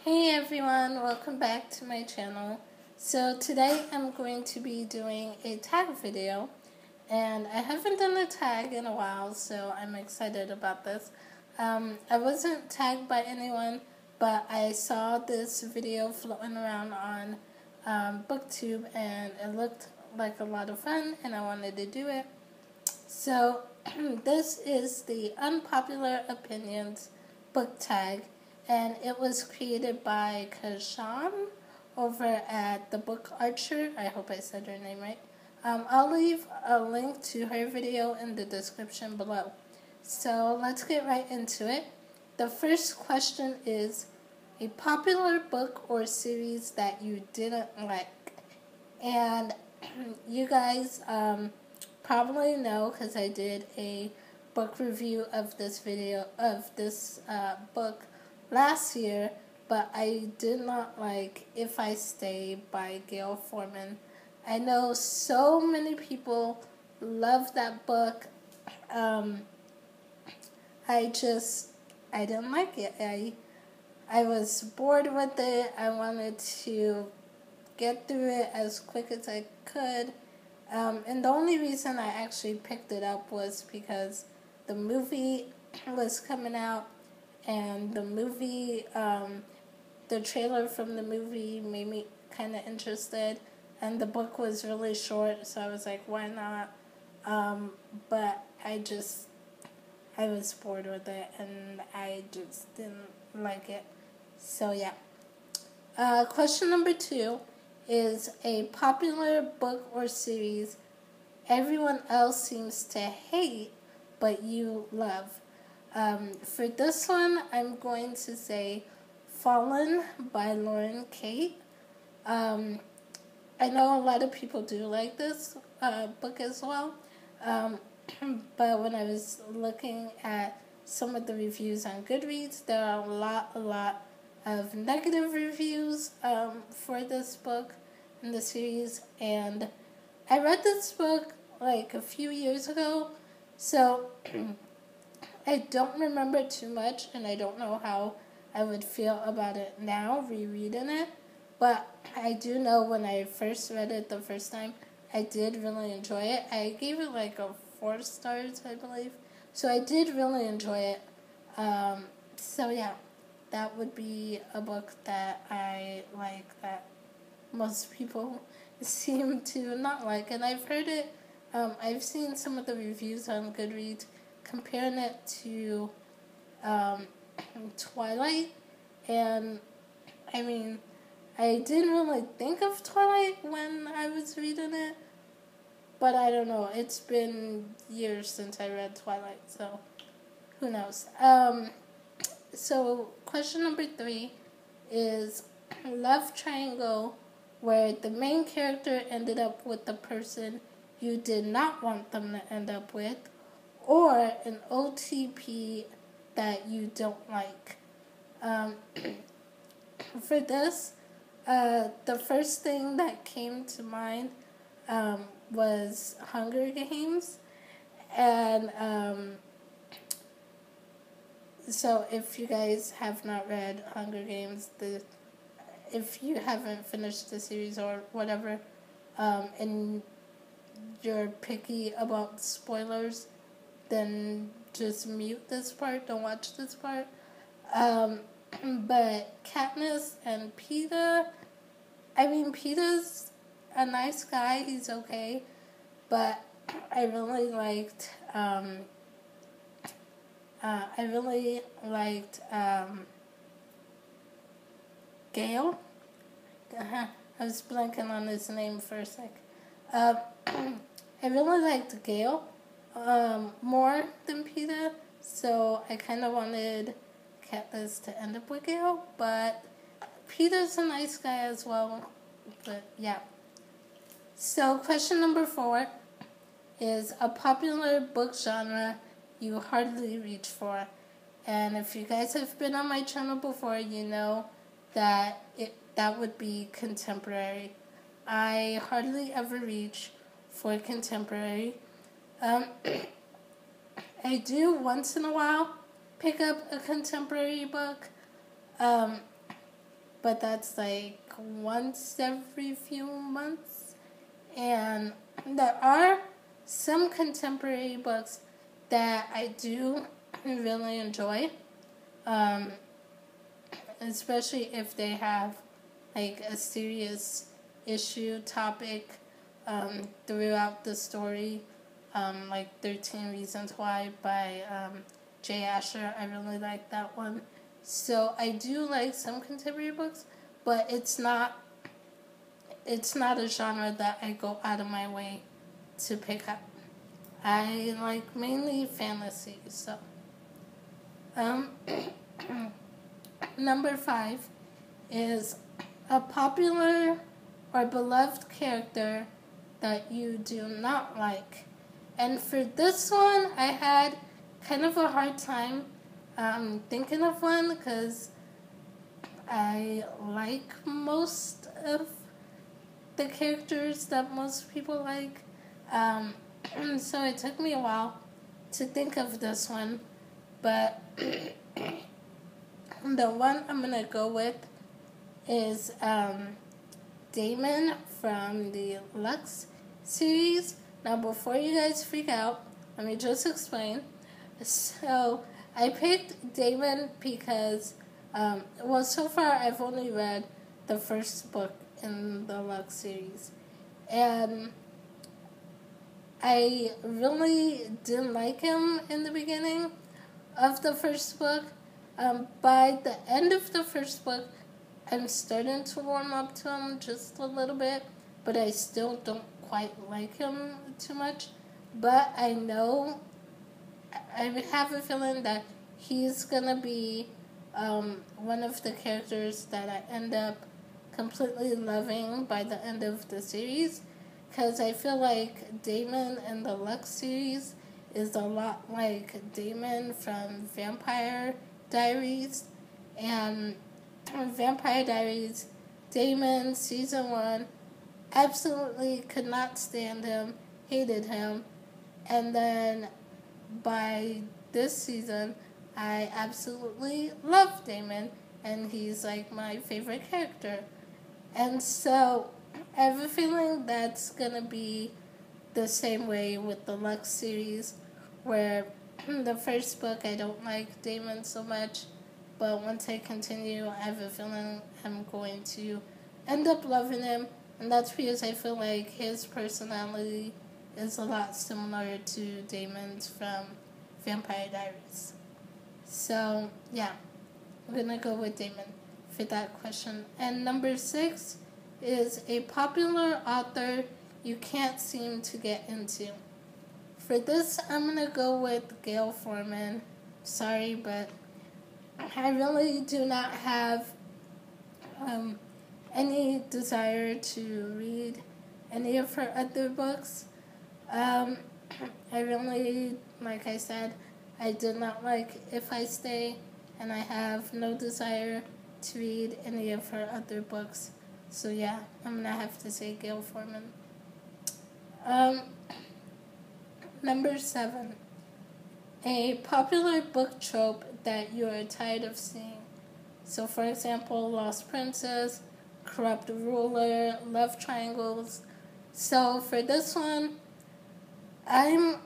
Hey everyone, welcome back to my channel. So today I'm going to be doing a tag video, and I haven't done a tag in a while, so I'm excited about this. I wasn't tagged by anyone, but I saw this video floating around on BookTube, and it looked like a lot of fun, and I wanted to do it. So this is the Unpopular Opinions book tag, and it was created by Kashan over at the Book Archer. I hope I said her name right. I'll leave a link to her video in the description below. So let's get right into it. The first question is a popular book or series that you didn't like. And you guys probably know, because I did a book review of this book last year, but I did not like If I Stay by Gail Forman. I know so many people love that book. I didn't like it. I was bored with it. I wanted to get through it as quick as I could. And the only reason I actually picked it up was because the movie was coming out, and the movie, the trailer from the movie made me kind of interested, and the book was really short, so I was like, why not? But I was bored with it, and I just didn't like it. So yeah. Question number 2 is a popular book or series everyone else seems to hate but you love. For this one, I'm going to say Fallen by Lauren Kate. I know a lot of people do like this book as well, but when I was looking at some of the reviews on Goodreads, there are a lot of negative reviews for this book in the series, and I read this book like a few years ago, so I don't remember too much, and I don't know how I would feel about it now, rereading it, but I do know when I first read it the first time, I did really enjoy it. I gave it like a 4 stars, I believe, so I did really enjoy it. So yeah, that would be a book that I like that most people seem to not like, and I've heard it. I've seen some of the reviews on Goodreads comparing it to Twilight, and I mean, I didn't really think of Twilight when I was reading it, but I don't know. It's been years since I read Twilight, so who knows. So question number 3 is love triangle where the main character ended up with the person you did not want them to end up with, or an OTP that you don't like. For this, the first thing that came to mind was Hunger Games, and so if you guys have not read Hunger Games, if you haven't finished the series or whatever, and you're picky about spoilers, then just mute this part, don't watch this part. But Katniss and Peeta, I mean, Peeta's a nice guy, he's okay, but I really liked Gale. I was blanking on his name for a sec. I really liked Gale more than Peeta, so I kind of wanted Katniss to end up with Gale, but Peeta's a nice guy as well. But yeah. So question number 4 is a popular book genre you hardly reach for. And if you guys have been on my channel before, you know that that would be contemporary. I hardly ever reach for contemporary. I do once in a while pick up a contemporary book, but that's like once every few months. And there are some contemporary books that I do really enjoy, especially if they have like a serious issue topic throughout the story, like 13 Reasons Why by Jay Asher. I really like that one. So I do like some contemporary books, but it's not a genre that I go out of my way to pick up. I like mainly fantasy. So number 5 is a popular or beloved character that you do not like. And for this one, I had kind of a hard time thinking of one because I like most of the characters that most people like. So it took me a while to think of this one, but the one I'm going to go with is Damon from the Lux series. Now, before you guys freak out, let me just explain. So, I picked Damon because, so far I've only read the first book in the Lux series. And I really didn't like him in the beginning of the first book. By the end of the first book, I'm starting to warm up to him just a little bit, but I still don't quite like him too much. But I have a feeling that he's gonna be one of the characters that I end up completely loving by the end of the series, because I feel like Damon in the Lux series is a lot like Damon from Vampire Diaries. And Vampire Diaries, Damon, season 1, absolutely could not stand him, hated him, and then by this season, I absolutely love Damon, and he's like my favorite character. And so, I have a feeling that's gonna be the same way with the Lux series, where the first book I don't like Damon so much, but once I continue, I have a feeling I'm going to end up loving him, and that's because I feel like his personality is a lot similar to Damon's from Vampire Diaries. So, yeah, I'm gonna go with Damon for that question. And number 6 is a popular author you can't seem to get into. For this, I'm gonna go with Gail Forman. Sorry, but I really do not have any desire to read any of her other books. I really, like I said, I did not like If I Stay, and I have no desire to read any of her other books. So yeah, I'm gonna have to say Gail Forman. Number 7, a popular book trope that you are tired of seeing. So, for example, Lost Princess, Corrupt Ruler, Love Triangles. So, for this one, I'm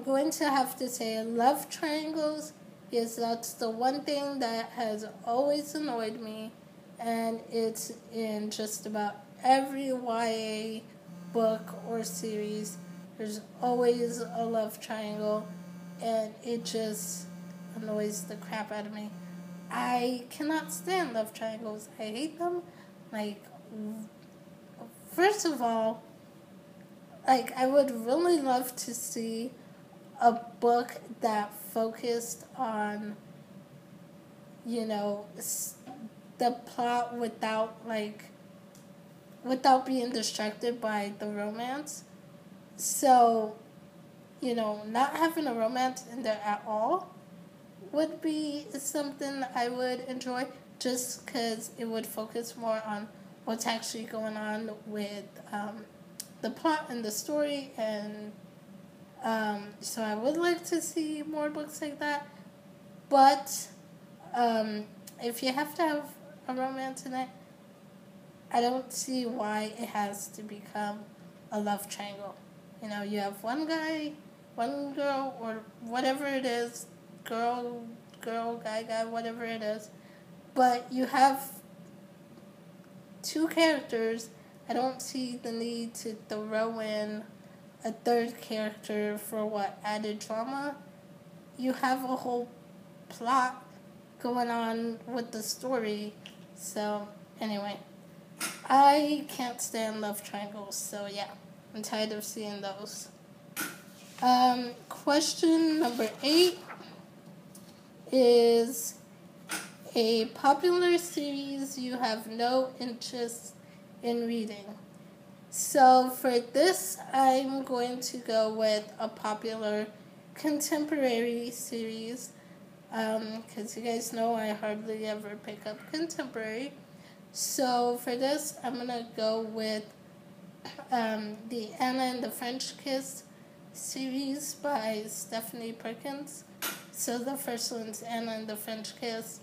going to have to say Love Triangles, because that's the one thing that has always annoyed me, and it's in just about every YA book or series. There's always a love triangle, and it just annoys the crap out of me. I cannot stand love triangles. I hate them. Like, first of all, like, I would really love to see a book that focused on, the plot without being distracted by the romance. So, not having a romance in there at all would be something I would enjoy, just because it would focus more on what's actually going on with the plot and the story. And so I would like to see more books like that. But if you have to have a romance in it, I don't see why it has to become a love triangle. You know, you have one guy, one girl, or whatever it is, girl, guy, whatever it is. But you have two characters. I don't see the need to throw in a third character for what, added drama. You have a whole plot going on with the story. So, anyway, I can't stand love triangles, so yeah, I'm tired of seeing those. Question number 8 is a popular series you have no interest in reading. So for this, I'm going to go with a popular contemporary series, because you guys know I hardly ever pick up contemporary. So for this, I'm going to go with the Anna and the French Kiss series by Stephanie Perkins. So the first one's Anna and the French Kiss,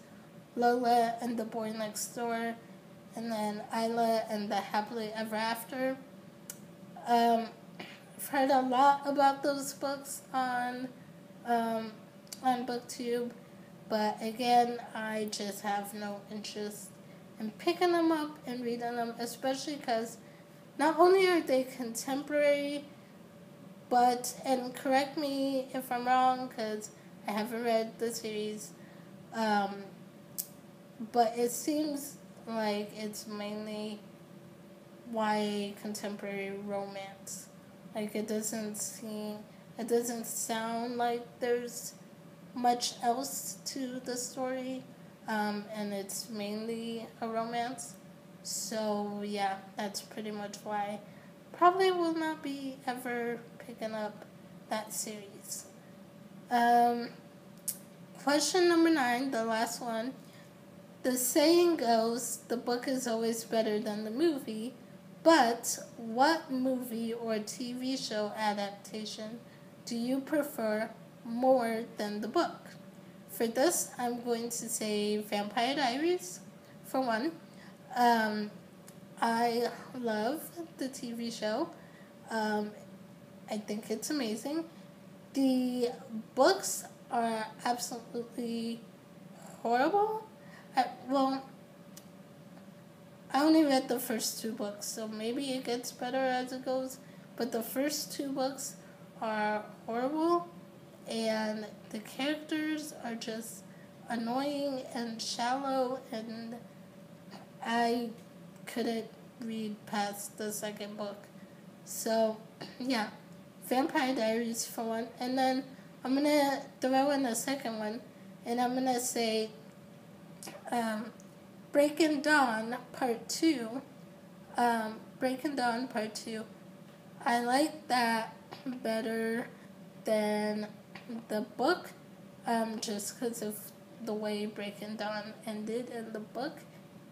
Lola and the Boy Next Door, and then Isla and the Happily Ever After. I've heard a lot about those books on BookTube, but again, I just have no interest in picking them up and reading them, especially because not only are they contemporary, but, and correct me if I'm wrong, because I haven't read the series, but it seems like it's mainly YA contemporary romance. Like, it doesn't sound like there's much else to the story, and it's mainly a romance. So yeah, that's pretty much why I probably will not be ever picking up that series. Question number 9, the last one. The saying goes, the book is always better than the movie, but what movie or TV show adaptation do you prefer more than the book? For this, I'm going to say Vampire Diaries, for one. I love the TV show. I think it's amazing. The books are absolutely horrible. I only read the first 2 books, so maybe it gets better as it goes. But the first 2 books are horrible, and the characters are just annoying and shallow, and I couldn't read past the second book. So, yeah, Vampire Diaries for one. And then I'm going to throw in a second one, and I'm going to say Breaking Dawn Part 2. Breaking Dawn Part 2. I like that better than the book, just because of the way Breaking Dawn ended in the book.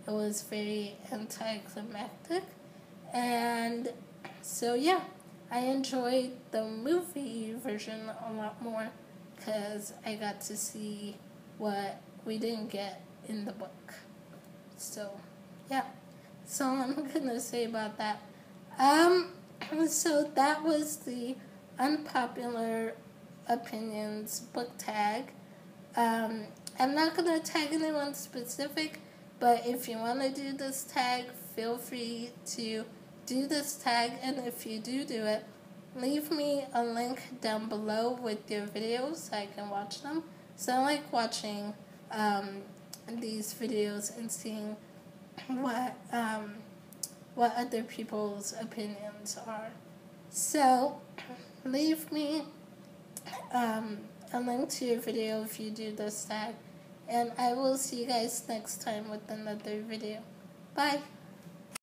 It was very anticlimactic. And so, yeah, I enjoyed the movie version a lot more because I got to see what we didn't get in the book. So, yeah, that's all I'm going to say about that. So that was the Unpopular Opinions book tag. I'm not going to tag anyone specific, but if you want to do this tag, feel free to do this tag, and if you do it, leave me a link down below with your videos so I can watch them. So I like watching these videos and seeing what other people's opinions are. So leave me a link to your video if you do this tag, and I will see you guys next time with another video. Bye.